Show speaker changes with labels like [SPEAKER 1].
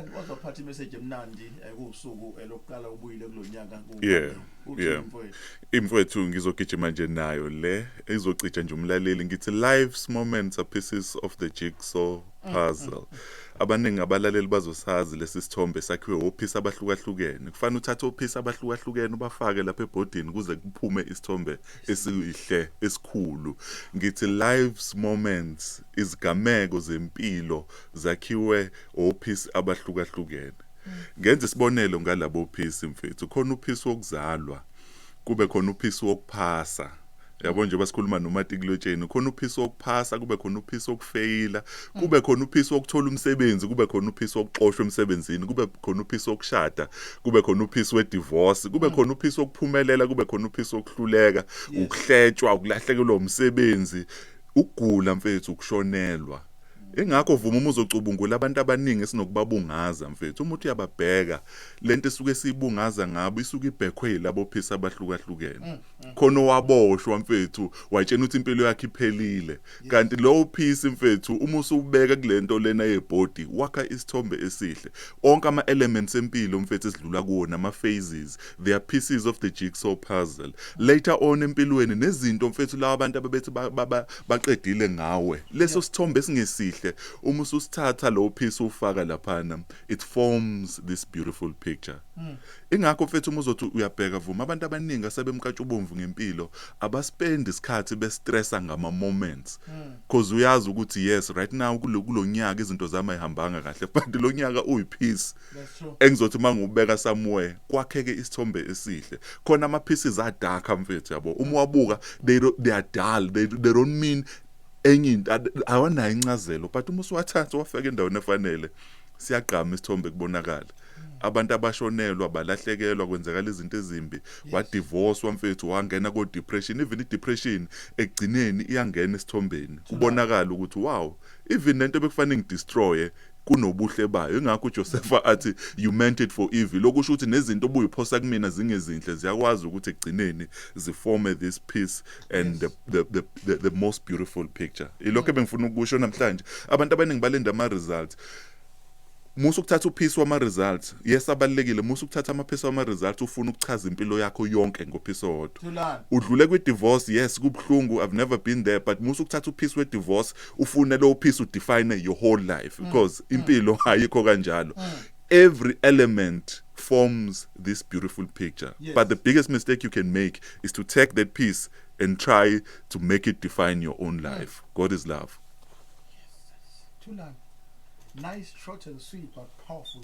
[SPEAKER 1] Thulani wazophatha imessage emnandi kusuku lokuqala ubuyile kulonyaka
[SPEAKER 2] Yeah,
[SPEAKER 1] uthi
[SPEAKER 2] yeah.
[SPEAKER 1] mfowethu.
[SPEAKER 2] Imfowethu ngizogijima nje nayo le ezocija nje umlaleli ngithi life's moments are pieces of the jigsaw puzzle. Abaningi abalaleli bazosazi lesi sithombe sakhiwe ophisi abahlukahlukene. Kufanele uthathe ophisi abahlukahlukene ubafake lapha ebhodini kuze kuphume isithombe esihle esikhulu. Ngithi life's moments izigameko zempilo zakhiwe ophisi abahlukahlukene. Ngenza isibonelo ngalabo phisi mfethu, khona uphisi wokuzalwa, kube khona uphisi wokuphasa. Yabo nje basikhuluma noMatikulotsheni, khona uphisi wokuphasa, kube khona uphisi wokufeyila, kube khona uphisi wokuthola umsebenzi, kube khona uphisi wokuxoshwa emsebenzini, kube khona uphisi wokushada, kube khona uphisi wedivorce, kube khona uphisi wokuphumelela, kube khona uphisi wokuhluleka, ukuhletshwa, ukulahlekelwa umsebenzi, ukugula mfethu, ukushonelwa. Engakho vuma uma uzocubungula abantu abaningi esinokubabungaza mfethu, uma uthi uyababheka lento esuke siyibungaza ngabo isuke ibhekwe labo phisa abahlukahlukene. Khona waboshwa mfethu watshena ukuthi impilo yakhe iphelile, kanti lowo phisi mfethu uma usubeka kulento lena yebhodi wakha isithombe esihle. Onke ama elements empilo mfethu esidlula kuona ama phases, they are pieces of the jigsaw puzzle. Later on empilweni nezinto mfethu lawa abantu ababethi baqedile ngawe, leso sithombe esingesihle uma ususithatha lo piece ufaka laphana, it forms this beautiful picture. Ingakho mfethu uma uzothi uyabheka vuma abantu abaningi asebemkatshubomvu ngempilo abaspend isikhathi bestressa ngama moments, because uyazi ukuthi yes right now kulonyaka izinto zami ayihambanga kahle, but lo nyaka uyipiece engizothi mangubeka somewhere kwakheke isithombe esihle. Khona ama pieces are dark mfethu yabo, uma wabuka they are dull, they don't mean enye into awanayo incazelo, but uma usuwathatha wafaka endaweni efanele siyagqama isithombe kubonakala. Abantu abashonelwa balahlekelwa kwenzakala izinto ezimbi, wadivorce wamfethu wangena ko depression, even i-depression ekugcineni iyangena esithombeni kubonakala ukuthi wow, even lento bekufanele ngidestroye kunobuhle bayo. Ingakho uJosepha athi you meant it for evil, lokusho ukuthi nezinto obuyiphosa kumina zingezinhle ziyakwazi ukuthi ekugcineni ziforme this piece and the most beautiful picture. Ilokho bengifuna ukusho namhlanje abantu abaningi balenda ama results. Musu ukuthatha uphisi wama results, yes abalekile, musu ukuthatha amaphisi wama results ufuna ukuchaza impilo yakho yonke ngophisi owodwa. Udlule kwi divorce, yes kubhlungu, I've never been there, but musu ukuthatha uphisi we divorce ufune lo phisi udefine your whole life, because impilo ayikho kanjalo. Every element forms this beautiful picture. But the biggest mistake you can make is to take that piece and try to make it define your own life. God is love.
[SPEAKER 1] Thulani, nice, short and sweet, but powerful.